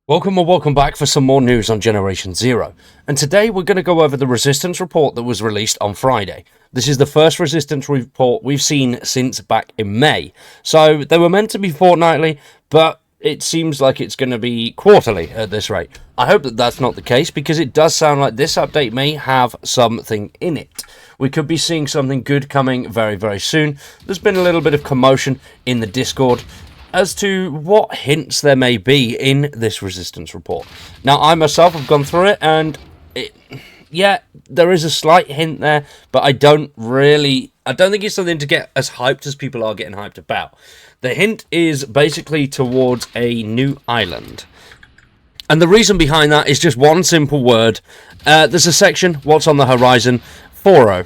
Welcome or welcome back for some more news on Generation Zero. And today we're going to go over the Resistance report that was released on Friday. This is the first Resistance report we've seen since back in May. So they were meant to be fortnightly, but it seems like it's going to be quarterly at this rate. I hope that that's not the case, because it does sound like this update may have something in it. We could be seeing something good coming very, very soon. There's been a little bit of commotion in the Discord as to what hints there may be in this Resistance report. Now, I myself have gone through it, and there is a slight hint there, but I don't think it's something to get as hyped as people are getting hyped about. The hint is basically towards a new island. And the reason behind that is just one simple word. There's a section, what's on the horizon, 40.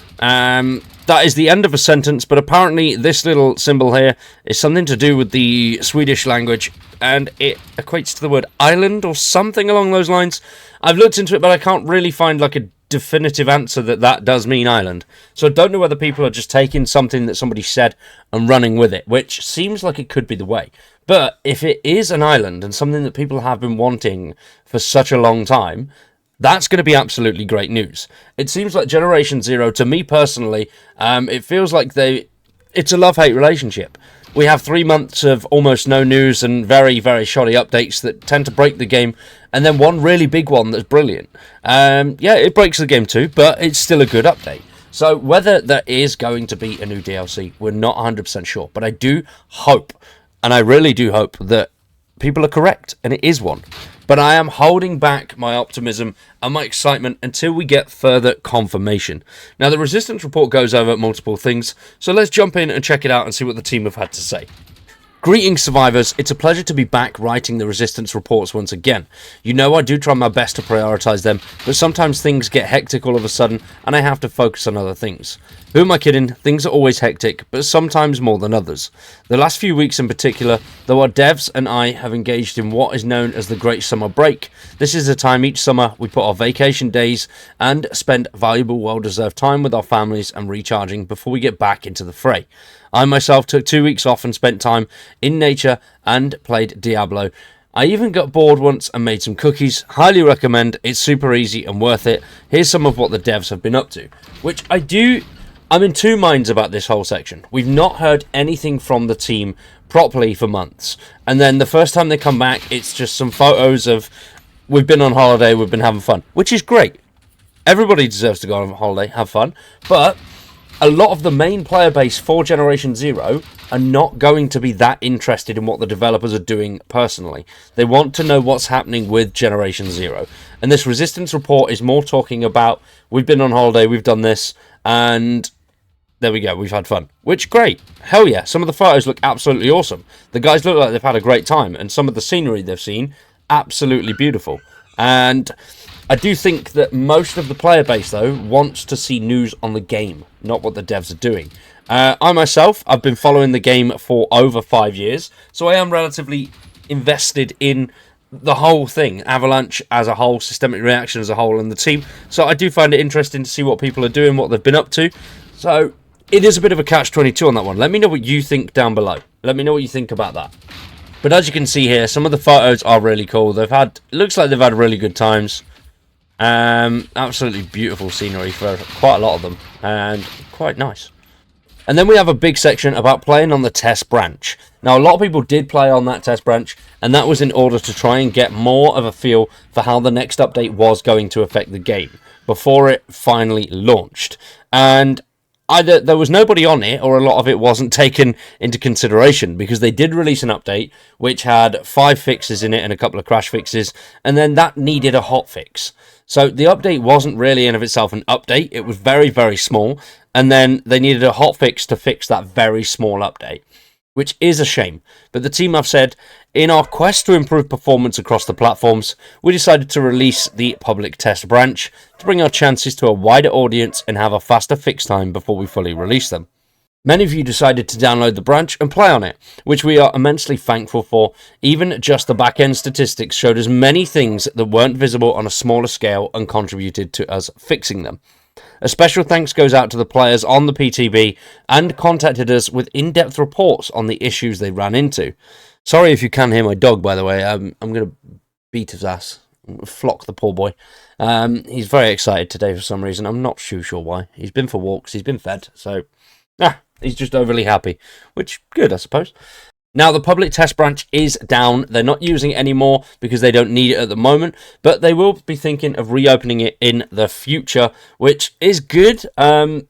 That is the end of a sentence, but apparently this little symbol here is something to do with the Swedish language, and it equates to the word island or something along those lines. I've looked into it, but I can't really find like a definitive answer that does mean island. So I don't know whether people are just taking something that somebody said and running with it, which seems like it could be the way. But if it is an island and something that people have been wanting for such a long time, that's going to be absolutely great news. It seems like Generation Zero, to me personally, it feels like it's a love-hate relationship. We have 3 months of almost no news and very, very shoddy updates that tend to break the game, and then one really big one that's brilliant. It breaks the game too, but it's still a good update. So whether there is going to be a new DLC, we're not 100% sure, but I do hope, and I really do hope, that people are correct, and it is one. But I am holding back my optimism and my excitement until we get further confirmation. Now, the Resistance report goes over multiple things, so let's jump in and check it out and see what the team have had to say. Greetings, survivors. It's a pleasure to be back writing the Resistance reports once again. You know I do try my best to prioritise them, but sometimes things get hectic all of a sudden, and I have to focus on other things. Who am I kidding? Things are always hectic, but sometimes more than others. The last few weeks in particular, though, our devs and I have engaged in what is known as the Great Summer Break. This is a time each summer we put our vacation days and spend valuable, well-deserved time with our families and recharging before we get back into the fray. I myself took 2 weeks off and spent time in nature and played Diablo. I even got bored once and made some cookies. Highly recommend. It's super easy and worth it. Here's some of what the devs have been up to, which I'm in two minds about this whole section. We've not heard anything from the team properly for months, and then the first time they come back, it's just some photos of we've been on holiday, we've been having fun, which is great. Everybody deserves to go on holiday, have fun, but a lot of the main player base for Generation Zero are not going to be that interested in what the developers are doing personally. They want to know what's happening with Generation Zero. And this Resistance report is more talking about, we've been on holiday, we've done this, and there we go, we've had fun. Which, great. Hell yeah, some of the photos look absolutely awesome. The guys look like they've had a great time, and some of the scenery they've seen, absolutely beautiful. And I do think that most of the player base, though, wants to see news on the game, not what the devs are doing. I myself, I've been following the game for over 5 years, so I am relatively invested in the whole thing, Avalanche as a whole, Systemic Reaction as a whole, and the team. So I do find it interesting to see what people are doing, what they've been up to. So it is a bit of a catch-22 on that one. Let me know what you think down below. Let me know what you think about that. But as you can see here, some of the photos are really cool. Looks like they've had really good times. Absolutely beautiful scenery for quite a lot of them, and quite nice. And then we have a big section about playing on the test branch. Now, a lot of people did play on that test branch, and that was in order to try and get more of a feel for how the next update was going to affect the game before it finally launched. And either there was nobody on it, or a lot of it wasn't taken into consideration, because they did release an update which had 5 fixes in it and a couple of crash fixes, and then that needed a hot fix. So the update wasn't really in of itself an update. It was very, very small, and then they needed a hot fix to fix that very small update, which is a shame. But the team have said, in our quest to improve performance across the platforms, we decided to release the public test branch to bring our chances to a wider audience and have a faster fix time before we fully release them. Many of you decided to download the branch and play on it, which we are immensely thankful for. Even just the back-end statistics showed us many things that weren't visible on a smaller scale and contributed to us fixing them. A special thanks goes out to the players on the PTB and contacted us with in-depth reports on the issues they ran into. Sorry if you can hear my dog, by the way. I'm going to beat his ass. Flock the poor boy. He's very excited today for some reason. I'm not too sure why. He's been for walks, he's been fed, so he's just overly happy. Which, good, I suppose. Now, the public test branch is down. They're not using it anymore because they don't need it at the moment, but they will be thinking of reopening it in the future, which is good, I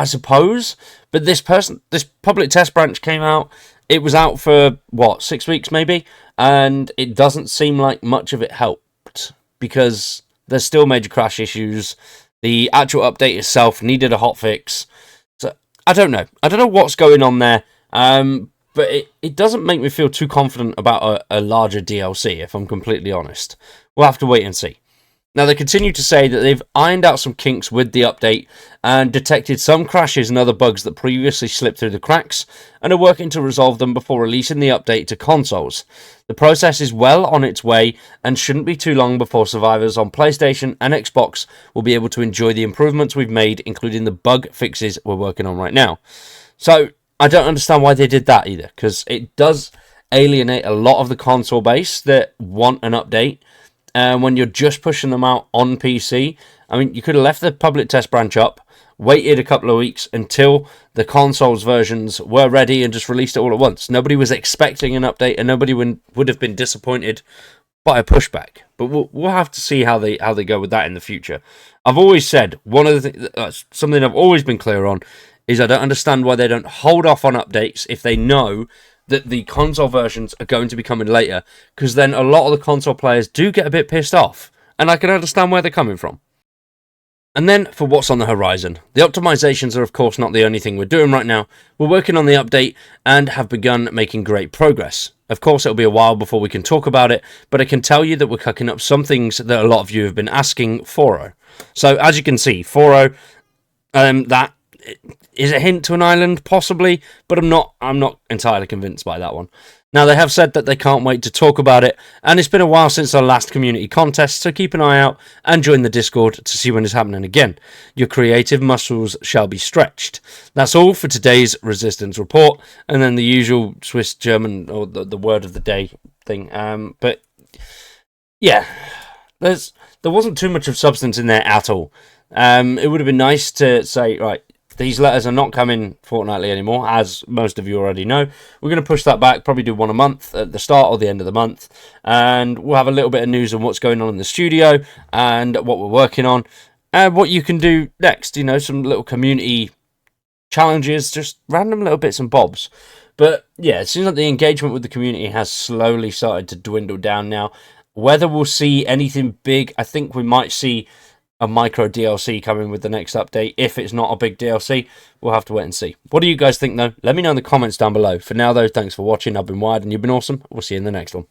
suppose. But this public test branch came out. It was out for, 6 weeks maybe? And it doesn't seem like much of it helped because there's still major crash issues. The actual update itself needed a hotfix. So, I don't know. I don't know what's going on there. But it doesn't make me feel too confident about a larger DLC, if I'm completely honest. We'll have to wait and see. Now, they continue to say that they've ironed out some kinks with the update and detected some crashes and other bugs that previously slipped through the cracks and are working to resolve them before releasing the update to consoles. The process is well on its way and shouldn't be too long before survivors on PlayStation and Xbox will be able to enjoy the improvements we've made, including the bug fixes we're working on right now. So, I don't understand why they did that either, because it does alienate a lot of the console base that want an update. And when you're just pushing them out on PC, I mean, you could have left the public test branch up, waited a couple of weeks until the consoles versions were ready and just released it all at once. Nobody was expecting an update and nobody would have been disappointed by a pushback. But we'll have to see how they go with that in the future. I've always said, one of the something I've always been clear on, is I don't understand why they don't hold off on updates if they know that the console versions are going to be coming later, because then a lot of the console players do get a bit pissed off, and I can understand where they're coming from. And then, for what's on the horizon, the optimizations are of course not the only thing we're doing right now. We're working on the update and have begun making great progress. Of course, it'll be a while before we can talk about it, but I can tell you that we're cooking up some things that a lot of you have been asking for. So, as you can see, 4.0, that is a hint to an island, possibly, but I'm not entirely convinced by that one. Now, they have said that they can't wait to talk about it, and it's been a while since our last community contest, so keep an eye out and join the Discord to see when it's happening again. Your creative muscles shall be stretched. That's all for today's Resistance Report, and then the usual Swiss German, or the word of the day thing. But, yeah, there wasn't too much of substance in there at all. It would have been nice to say, right, these letters are not coming fortnightly anymore, as most of you already know. We're going to push that back, probably do one a month at the start or the end of the month. And we'll have a little bit of news on what's going on in the studio and what we're working on. And what you can do next, some little community challenges, just random little bits and bobs. But yeah, it seems like the engagement with the community has slowly started to dwindle down now. Whether we'll see anything big, I think we might see a micro DLC coming with the next update. If it's not a big DLC, we'll have to wait and see. What do you guys think, though? Let me know in the comments down below. For now, though, thanks for watching. I've been Wired, and you've been awesome. We'll see you in the next one.